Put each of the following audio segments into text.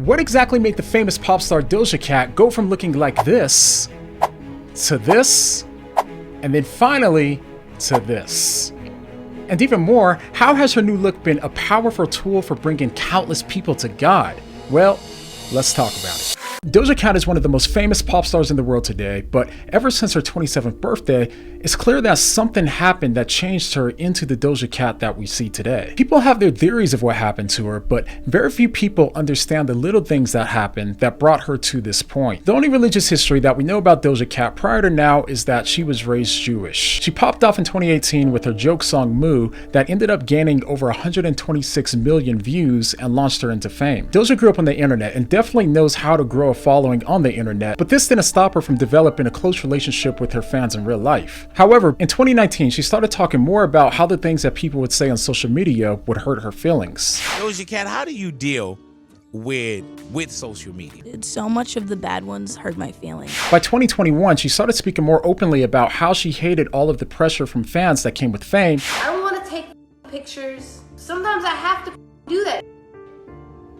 What exactly made the famous pop star Doja Cat go from looking like this, to this, and then finally to this? And even more, how has her new look been a powerful tool for bringing countless people to God? Well, let's talk about it. Doja Cat is one of the most famous pop stars in the world today, but ever since her 27th birthday, it's clear that something happened that changed her into the Doja Cat that we see today. People have their theories of what happened to her, but very few people understand the little things that happened that brought her to this point. The only religious history that we know about Doja Cat prior to now is that she was raised Jewish. She popped off in 2018 with her joke song Moo that ended up gaining over 126 million views and launched her into fame. Doja grew up on the internet and definitely knows how to grow a following on the internet, but this didn't stop her from developing a close relationship with her fans in real life. However, in 2019, she started talking more about how the things that people would say on social media would hurt her feelings. Doja Cat, how do you deal with social media? So much of the bad ones hurt my feelings. By 2021, she started speaking more openly about how she hated all of the pressure from fans that came with fame. I don't want to take pictures. Sometimes I have to do that.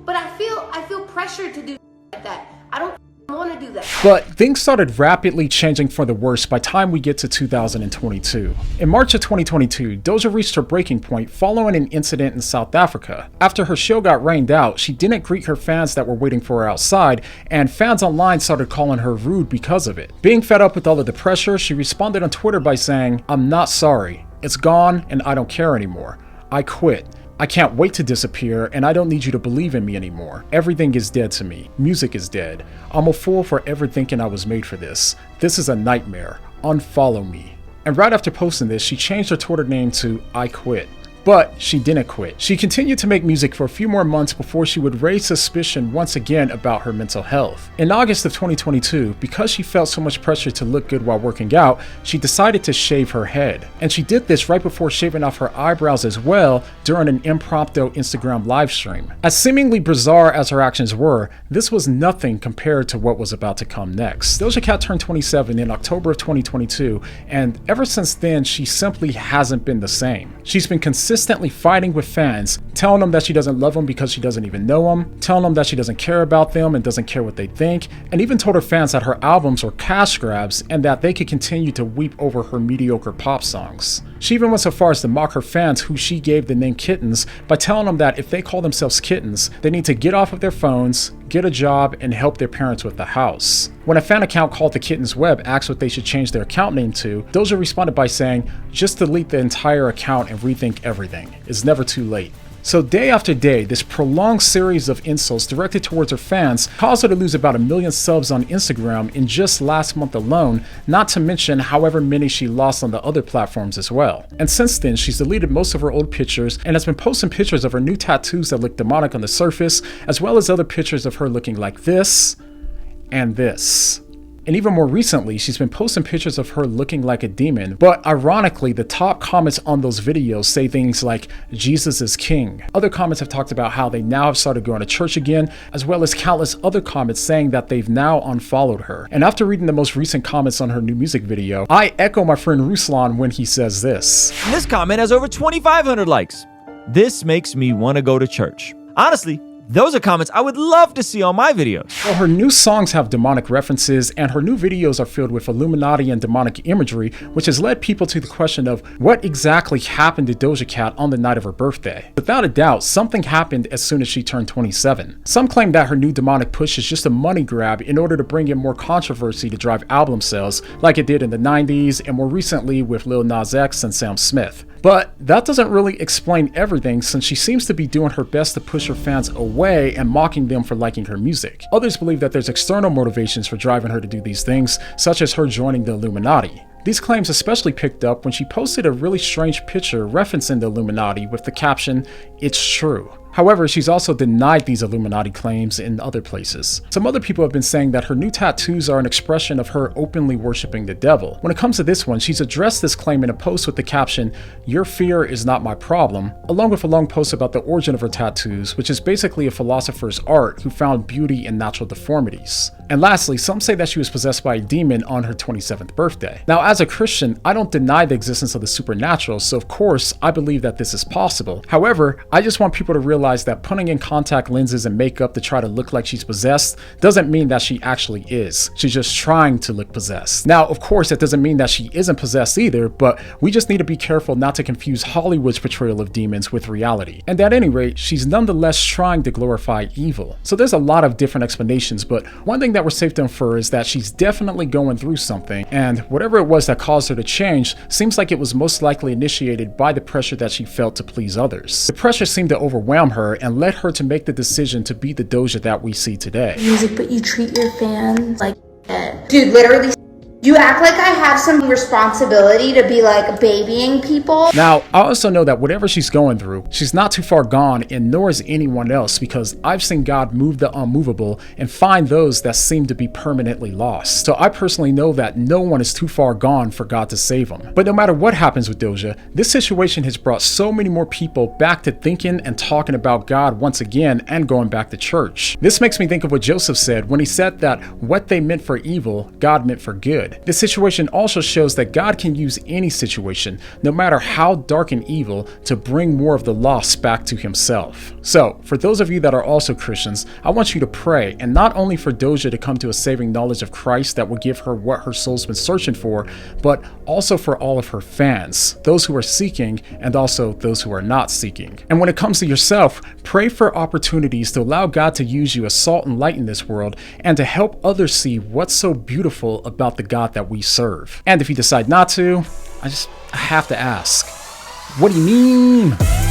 But I feel pressured to do that. I don't want to do that. But things started rapidly changing for the worse by the time we get to 2022. In March of 2022, Doja reached her breaking point following an incident in South Africa. After her show got rained out, she didn't greet her fans that were waiting for her outside, and fans online started calling her rude because of it. Being fed up with all of the pressure, she responded on Twitter by saying, "I'm not sorry. It's gone and I don't care anymore. I quit. I can't wait to disappear, and I don't need you to believe in me anymore. Everything is dead to me. Music is dead. I'm a fool for ever thinking I was made for this. This is a nightmare. Unfollow me." And right after posting this, she changed her Twitter name to I Quit. But she didn't quit. She continued to make music for a few more months before she would raise suspicion once again about her mental health. In August of 2022, because she felt so much pressure to look good while working out, she decided to shave her head. And she did this right before shaving off her eyebrows as well during an impromptu Instagram live stream. As seemingly bizarre as her actions were, this was nothing compared to what was about to come next. Doja Cat turned 27 in October of 2022, and ever since then, she simply hasn't been the same. She's been consistently fighting with fans, telling them that she doesn't love them because she doesn't even know them, telling them that she doesn't care about them and doesn't care what they think, and even told her fans that her albums were cash grabs and that they could continue to weep over her mediocre pop songs. She even went so far as to mock her fans who she gave the name Kittens by telling them that if they call themselves kittens, they need to get off of their phones, get a job, and help their parents with the house. When a fan account called the Kittens Web asked what they should change their account name to, Doja responded by saying, "Just delete the entire account and rethink everything. It's never too late." So day after day, this prolonged series of insults directed towards her fans caused her to lose about 1 million subs on Instagram in just last month alone, not to mention however many she lost on the other platforms as well. And since then, she's deleted most of her old pictures and has been posting pictures of her new tattoos that look demonic on the surface, as well as other pictures of her looking like this and this. And even more recently, she's been posting pictures of her looking like a demon, but ironically, the top comments on those videos say things like, "Jesus is king." Other comments have talked about how they now have started going to church again, as well as countless other comments saying that they've now unfollowed her. And after reading the most recent comments on her new music video, I echo my friend Ruslan when he says this. This comment has over 2,500 likes. This makes me want to go to church. Honestly, those are comments I would love to see on my videos. Well, her new songs have demonic references, and her new videos are filled with Illuminati and demonic imagery, which has led people to the question of what exactly happened to Doja Cat on the night of her birthday. Without a doubt, something happened as soon as she turned 27. Some claim that her new demonic push is just a money grab in order to bring in more controversy to drive album sales, like it did in the 90s and more recently with Lil Nas X and Sam Smith. But that doesn't really explain everything, since she seems to be doing her best to push her fans away and mocking them for liking her music. Others believe that there's external motivations for driving her to do these things, such as her joining the Illuminati. These claims especially picked up when she posted a really strange picture referencing the Illuminati with the caption, "It's true." However, she's also denied these Illuminati claims in other places. Some other people have been saying that her new tattoos are an expression of her openly worshiping the devil. When it comes to this one, she's addressed this claim in a post with the caption, "Your fear is not my problem," along with a long post about the origin of her tattoos, which is basically a philosopher's art who found beauty in natural deformities. And lastly, some say that she was possessed by a demon on her 27th birthday. Now, as a Christian, I don't deny the existence of the supernatural, so of course, I believe that this is possible. However, I just want people to realize realize that putting in contact lenses and makeup to try to look like she's possessed doesn't mean that she actually is. She's just trying to look possessed. Now, of course, that doesn't mean that she isn't possessed either, but we just need to be careful not to confuse Hollywood's portrayal of demons with reality. And at any rate, she's nonetheless trying to glorify evil. So there's a lot of different explanations, but one thing that we're safe to infer is that she's definitely going through something, and whatever it was that caused her to change seems like it was most likely initiated by the pressure that she felt to please others. The pressure seemed to overwhelm her and led her to make the decision to be the Doja that we see today. Music, but you treat your fans like shit. Dude, literally, you act like I have some responsibility to be like babying people. Now, I also know that whatever she's going through, she's not too far gone, and nor is anyone else, because I've seen God move the unmovable and find those that seem to be permanently lost. So I personally know that no one is too far gone for God to save them. But no matter what happens with Doja, this situation has brought so many more people back to thinking and talking about God once again and going back to church. This makes me think of what Joseph said when he said that what they meant for evil, God meant for good. This situation also shows that God can use any situation, no matter how dark and evil, to bring more of the lost back to himself. So, for those of you that are also Christians, I want you to pray, and not only for Doja to come to a saving knowledge of Christ that will give her what her soul's been searching for, but also for all of her fans, those who are seeking and also those who are not seeking. And when it comes to yourself, pray for opportunities to allow God to use you as salt and light in this world and to help others see what's so beautiful about the God that we serve. And if you decide not to, I have to ask, what do you mean?